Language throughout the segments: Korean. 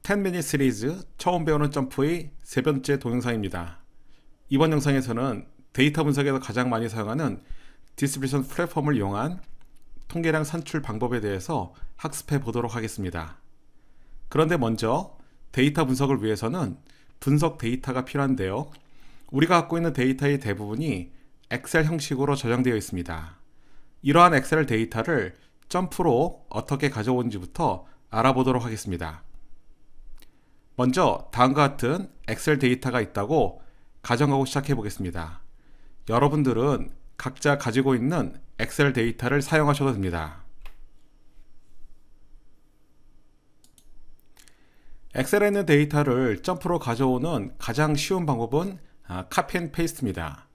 10미닛 시리즈 처음 배우는 점프의 세 번째 동영상입니다. 이번 영상에서는 데이터 분석에서 가장 많이 사용하는 디스트리뷰션 플랫폼을 이용한 통계량 산출 방법에 대해서 학습해 보도록 하겠습니다. 그런데 먼저 데이터 분석을 위해서는 분석 데이터가 필요한데요. 우리가 갖고 있는 데이터의 대부분이 엑셀 형식으로 저장되어 있습니다. 이러한 엑셀 데이터를 점프로 어떻게 가져오는지부터 알아보도록 하겠습니다. 먼저 다음과 같은 엑셀 데이터가 있다고 가정하고 시작해 보겠습니다. 여러분들은 각자 가지고 있는 엑셀 데이터를 사용하셔도 됩니다. 엑셀에 있는 데이터를 점프로 가져오는 가장 쉬운 방법은 카피 앤 페이스트입니다.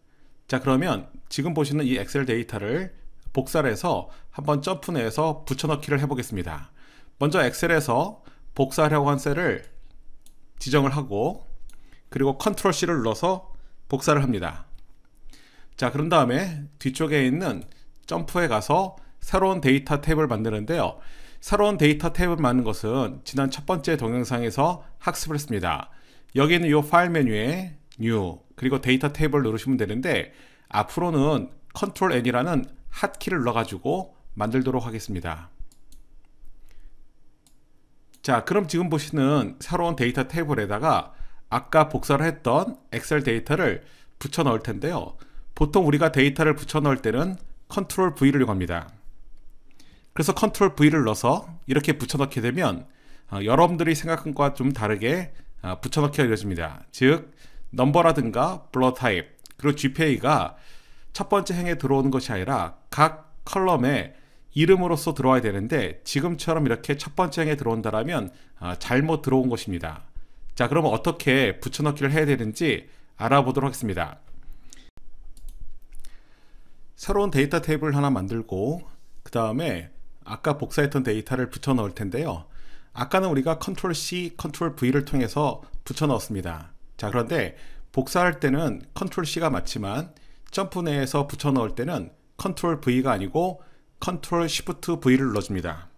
자, 그러면 지금 보시는 이 엑셀 데이터를 복사를 해서 한번 점프 내에서 붙여넣기를 해보겠습니다. 먼저 엑셀에서 복사하려고 한 셀을 지정을 하고, 그리고 컨트롤 C를 눌러서 복사를 합니다. 자, 그런 다음에 뒤쪽에 있는 점프에 가서 새로운 데이터 탭을 만드는데요. 새로운 데이터 탭을 만든 것은 지난 첫 번째 동영상에서 학습을 했습니다. 여기 있는 이 파일 메뉴에 New 그리고 데이터 탭을 누르시면 되는데, 앞으로는 컨트롤 N이라는 핫키를 눌러가지고 만들도록 하겠습니다. 자, 그럼 지금 보시는 새로운 데이터 테이블에다가 아까 복사를 했던 엑셀 데이터를 붙여 넣을 텐데요. 보통 우리가 데이터를 붙여 넣을 때는 컨트롤 V를 이용합니다. 그래서 컨트롤 V를 눌러서 이렇게 붙여 넣게 되면 여러분들이 생각한 것과 좀 다르게 붙여 넣기가 이루어집니다. 즉, 넘버라든가 블러 타입 그리고 GPA가 첫 번째 행에 들어오는 것이 아니라 각 컬럼에 이름으로써 들어와야 되는데, 지금처럼 이렇게 첫 번째 행에 들어온다면 잘못 들어온 것입니다. 자, 그러면 어떻게 붙여넣기를 해야 되는지 알아보도록 하겠습니다. 새로운 데이터 테이블 하나 만들고, 그 다음에 아까 복사했던 데이터를 붙여 넣을 텐데요. 아까는 우리가 컨트롤 C, 컨트롤 V를 통해서 붙여 넣었습니다. 자, 그런데 복사할 때는 컨트롤 C가 맞지만 점프 내에서 붙여 넣을 때는 컨트롤 V가 아니고 컨트롤 시프트 V를 눌러줍니다.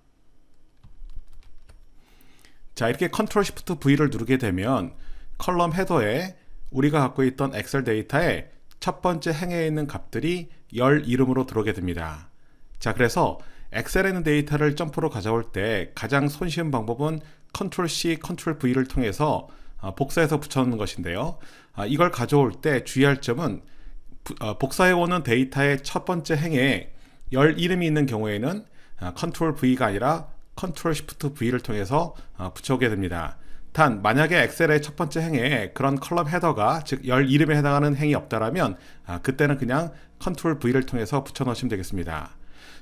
자, 이렇게 컨트롤 시프트 V를 누르게 되면 컬럼 헤더에 우리가 갖고 있던 엑셀 데이터의 첫 번째 행에 있는 값들이 열 이름으로 들어오게 됩니다. 자, 그래서 엑셀에 있는 데이터를 점프로 가져올 때 가장 손쉬운 방법은 컨트롤 C, 컨트롤 V를 통해서 복사해서 붙여넣는 것인데요. 이걸 가져올 때 주의할 점은 복사해오는 데이터의 첫 번째 행에 열 이름이 있는 경우에는 컨트롤 V가 아니라 컨트롤 시프트 V를 통해서 붙여오게 됩니다. 단, 만약에 엑셀의 첫 번째 행에 그런 컬럼 헤더가, 즉 열 이름에 해당하는 행이 없다라면 그때는 그냥 컨트롤 V를 통해서 붙여 넣으시면 되겠습니다.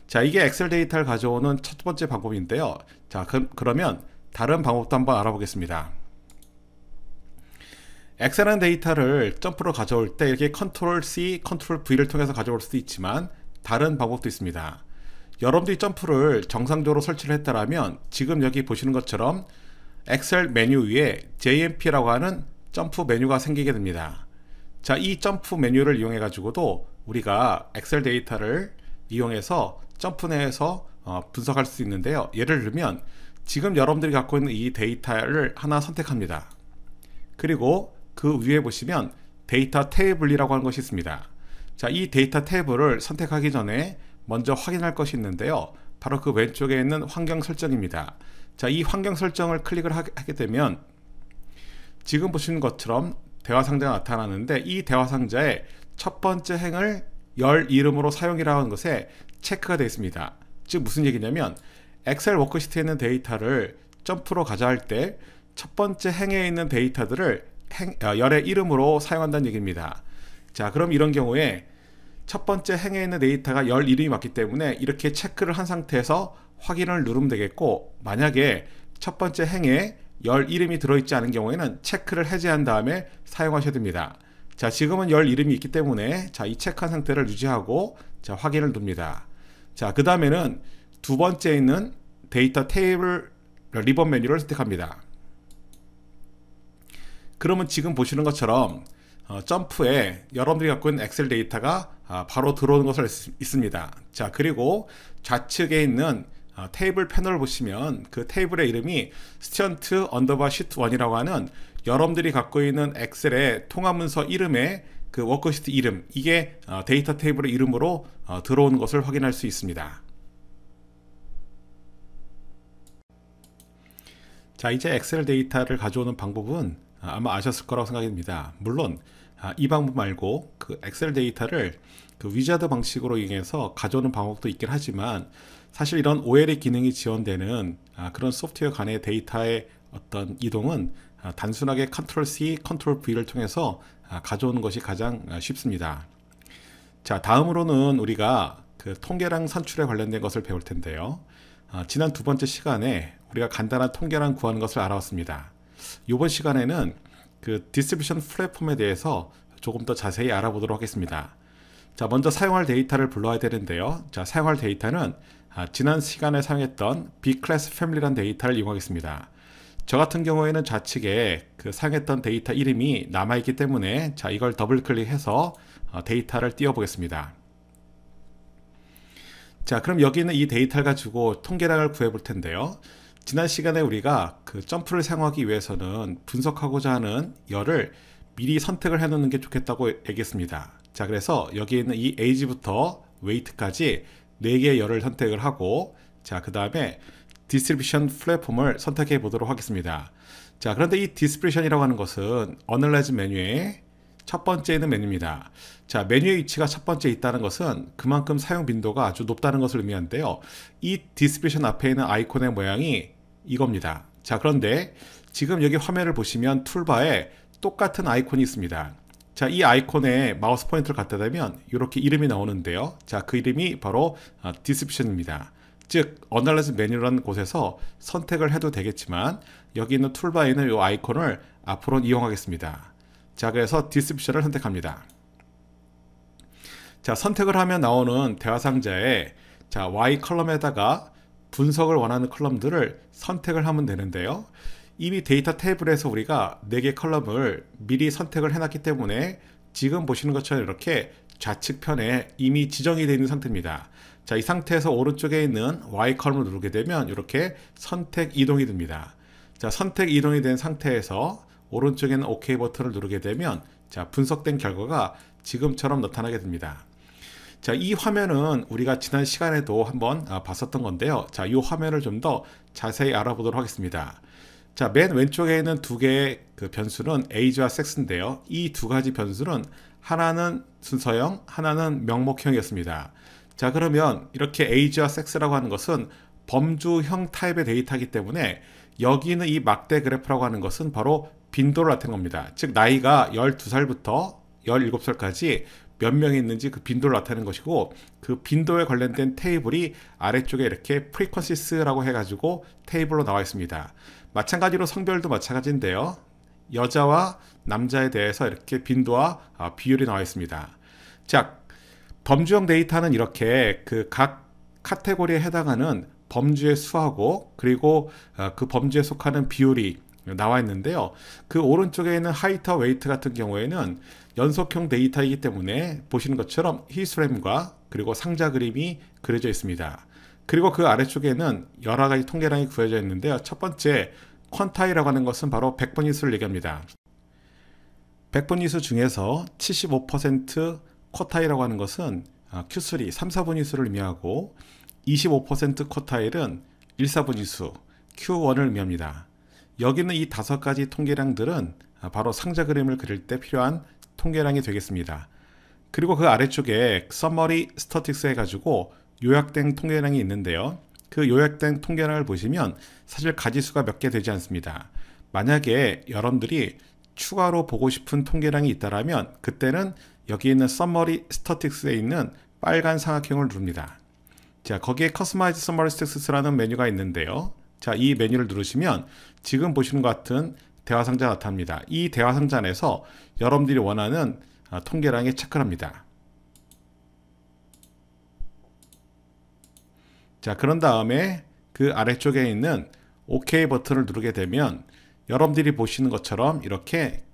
자, 이게 엑셀 데이터를 가져오는 첫 번째 방법인데요. 자, 그러면 다른 방법도 한번 알아보겠습니다. 엑셀은 데이터를 점프로 가져올 때 이렇게 컨트롤 C, 컨트롤 V를 통해서 가져올 수도 있지만 다른 방법도 있습니다. 여러분들이 점프를 정상적으로 설치를 했다면 지금 여기 보시는 것처럼 엑셀 메뉴 위에 JMP라고 하는 점프 메뉴가 생기게 됩니다. 자, 이 점프 메뉴를 이용해 가지고도 우리가 엑셀 데이터를 이용해서 점프 내에서 분석할 수 있는데요. 예를 들면 지금 여러분들이 갖고 있는 이 데이터를 하나 선택합니다. 그리고 그 위에 보시면 데이터 테이블이라고 하는 것이 있습니다. 자, 이 데이터 테이블을 선택하기 전에 먼저 확인할 것이 있는데요. 바로 그 왼쪽에 있는 환경 설정입니다. 자, 이 환경 설정을 클릭을 하게 되면 지금 보시는 것처럼 대화 상자가 나타나는데, 이 대화 상자에 첫 번째 행을 열 이름으로 사용이라고 하는 것에 체크가 되어 있습니다. 즉 무슨 얘기냐면 엑셀 워크시트에 있는 데이터를 점프로 가져갈 때 첫 번째 행에 있는 데이터들을 열의 이름으로 사용한다는 얘기입니다. 자, 그럼 이런 경우에 첫 번째 행에 있는 데이터가 열 이름이 맞기 때문에 이렇게 체크를 한 상태에서 확인을 누르면 되겠고, 만약에 첫 번째 행에 열 이름이 들어있지 않은 경우에는 체크를 해제한 다음에 사용하셔야 됩니다. 자, 지금은 열 이름이 있기 때문에 자, 이 체크한 상태를 유지하고 자, 확인을 둡니다. 자, 그 다음에는 두 번째 있는 데이터 테이블 리본 메뉴를 선택합니다. 그러면 지금 보시는 것처럼 점프에 여러분들이 갖고 있는 엑셀 데이터가 바로 들어오는 것을 있습니다. 자, 그리고 좌측에 있는 테이블 패널을 보시면 그 테이블의 이름이 student underbar sheet 1이라고 하는 여러분들이 갖고 있는 엑셀의 통합문서 이름의 그 워크시트 이름, 이게 데이터 테이블의 이름으로 들어오는 것을 확인할 수 있습니다. 자, 이제 엑셀 데이터를 가져오는 방법은 아마 아셨을 거라고 생각이 듭니다. 물론 이 방법 말고 그 엑셀 데이터를 그 위자드 방식으로 이용해서 가져오는 방법도 있긴 하지만, 사실 이런 OL의 기능이 지원되는 그런 소프트웨어 간의 데이터의 어떤 이동은 단순하게 컨트롤 C, 컨트롤 V를 통해서 가져오는 것이 가장 쉽습니다. 자, 다음으로는 우리가 그 통계량 산출에 관련된 것을 배울 텐데요. 지난 두 번째 시간에 우리가 간단한 통계량 구하는 것을 알아왔습니다. 이번 시간에는 그 디스트리뷰션 플랫폼에 대해서 조금 더 자세히 알아보도록 하겠습니다. 자, 먼저 사용할 데이터를 불러야 되는데요. 자, 사용할 데이터는 지난 시간에 사용했던 Bclass Family라는 데이터를 이용하겠습니다. 저 같은 경우에는 좌측에 그 사용했던 데이터 이름이 남아있기 때문에, 자, 이걸 더블 클릭해서 데이터를 띄워 보겠습니다. 자, 그럼 여기는 이 데이터를 가지고 통계량을 구해 볼 텐데요. 지난 시간에 우리가 그 점프를 사용하기 위해서는 분석하고자 하는 열을 미리 선택을 해 놓는 게 좋겠다고 얘기했습니다. 자, 그래서 여기 있는 이 age부터 weight까지 4개의 열을 선택을 하고, 자, 그 다음에 디스트리뷰션 플랫폼을 선택해 보도록 하겠습니다. 자, 그런데 이 디스트리뷰션이라고 하는 것은 어널라이즈 메뉴의 첫 번째에 있는 메뉴입니다. 자, 메뉴의 위치가 첫 번째에 있다는 것은 그만큼 사용 빈도가 아주 높다는 것을 의미하는데요. 이 디스트리뷰션 앞에 있는 아이콘의 모양이 이겁니다. 자, 그런데 지금 여기 화면을 보시면 툴바에 똑같은 아이콘이 있습니다. 자, 이 아이콘에 마우스 포인터를 갖다 대면 이렇게 이름이 나오는데요. 자, 그 이름이 바로 디스트리뷰션입니다. 즉, 어널라이즈 메뉴라는 곳에서 선택을 해도 되겠지만, 여기 있는 툴바에 있는 이 아이콘을 앞으로는 이용하겠습니다. 자, 그래서 디스트리뷰션을 선택합니다. 자, 선택을 하면 나오는 대화 상자에, 자, Y 컬럼에다가 분석을 원하는 컬럼들을 선택을 하면 되는데요. 이미 데이터 테이블에서 우리가 4개 컬럼을 미리 선택을 해놨기 때문에 지금 보시는 것처럼 이렇게 좌측편에 이미 지정이 되어 있는 상태입니다. 자, 이 상태에서 오른쪽에 있는 Y 컬럼을 누르게 되면 이렇게 선택 이동이 됩니다. 자, 선택 이동이 된 상태에서 오른쪽에 있는 OK 버튼을 누르게 되면, 자, 분석된 결과가 지금처럼 나타나게 됩니다. 자, 이 화면은 우리가 지난 시간에도 한번 봤었던 건데요. 자, 이 화면을 좀 더 자세히 알아보도록 하겠습니다. 자, 맨 왼쪽에 있는 두 개의 그 변수는 age와 sex인데요. 이 두 가지 변수는 하나는 순서형, 하나는 명목형이었습니다. 자, 그러면 이렇게 age와 sex라고 하는 것은 범주형 타입의 데이터이기 때문에 여기 있는 이 막대 그래프라고 하는 것은 바로 빈도를 나타낸 겁니다. 즉, 나이가 12살부터 17살까지 몇 명이 있는지 그 빈도를 나타내는 것이고, 그 빈도에 관련된 테이블이 아래쪽에 이렇게 frequencies라고 해가지고 테이블로 나와 있습니다. 마찬가지로 성별도 마찬가지인데요. 여자와 남자에 대해서 이렇게 빈도와 비율이 나와 있습니다. 자, 범주형 데이터는 이렇게 그 각 카테고리에 해당하는 범주의 수하고, 그리고 그 범주에 속하는 비율이 나와 있는데요. 그 오른쪽에 있는 하이트와 웨이트 같은 경우에는 연속형 데이터이기 때문에 보시는 것처럼 히스토그램과 그리고 상자 그림이 그려져 있습니다. 그리고 그 아래쪽에는 여러 가지 통계량이 구해져 있는데요. 첫 번째 퀀타이라고 하는 것은 바로 100번 이수를 얘기합니다. 100번 이수 중에서 75% 쿼타일이라고 하는 것은 Q3, 3, 4분 이수를 의미하고, 25% 쿼타일은 1, 4분 이수, Q1을 의미합니다. 여기는 이 5가지 통계량들은 바로 상자 그림을 그릴 때 필요한 통계량이 되겠습니다. 그리고 그 아래쪽에 Summary Statistics 해가지고 요약된 통계량이 있는데요. 그 요약된 통계량을 보시면 사실 가지수가 몇 개 되지 않습니다. 만약에 여러분들이 추가로 보고 싶은 통계량이 있다면 그때는 여기 있는 Summary Statistics에 있는 빨간 삼각형을 누릅니다. 자, 거기에 Customize Summary Statistics라는 메뉴가 있는데요. 자, 이 메뉴를 누르시면 지금 보시는 것 같은 대화 상자가 나타납니다. 이 대화 상자 안에서 여러분들이 원하는 통계량에 체크를 합니다. 자, 그런 다음에 그 아래쪽에 있는 OK 버튼을 누르게 되면 여러분들이 보시는 것처럼 이렇게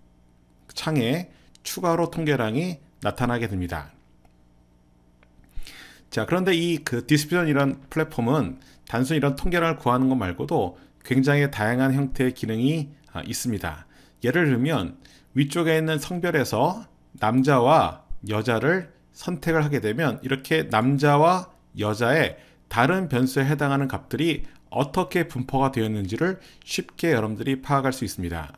창에 추가로 통계량이 나타나게 됩니다. 자, 그런데 이 디스피전이란 플랫폼은 단순히 이런 통계를 구하는 것 말고도 굉장히 다양한 형태의 기능이 있습니다. 예를 들면 위쪽에 있는 성별에서 남자와 여자를 선택을 하게 되면 이렇게 남자와 여자의 다른 변수에 해당하는 값들이 어떻게 분포가 되었는지를 쉽게 여러분들이 파악할 수 있습니다.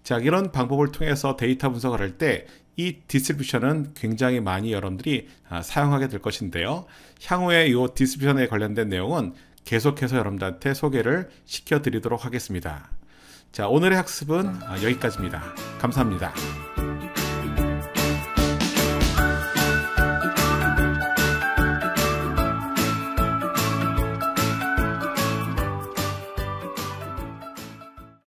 자, 이런 방법을 통해서 데이터 분석을 할 때 이 디스트리뷰션은 굉장히 많이 여러분들이 사용하게 될 것인데요. 향후에 이 디스트리뷰션에 관련된 내용은 계속해서 여러분들한테 소개를 시켜드리도록 하겠습니다. 자, 오늘의 학습은 여기까지입니다. 감사합니다.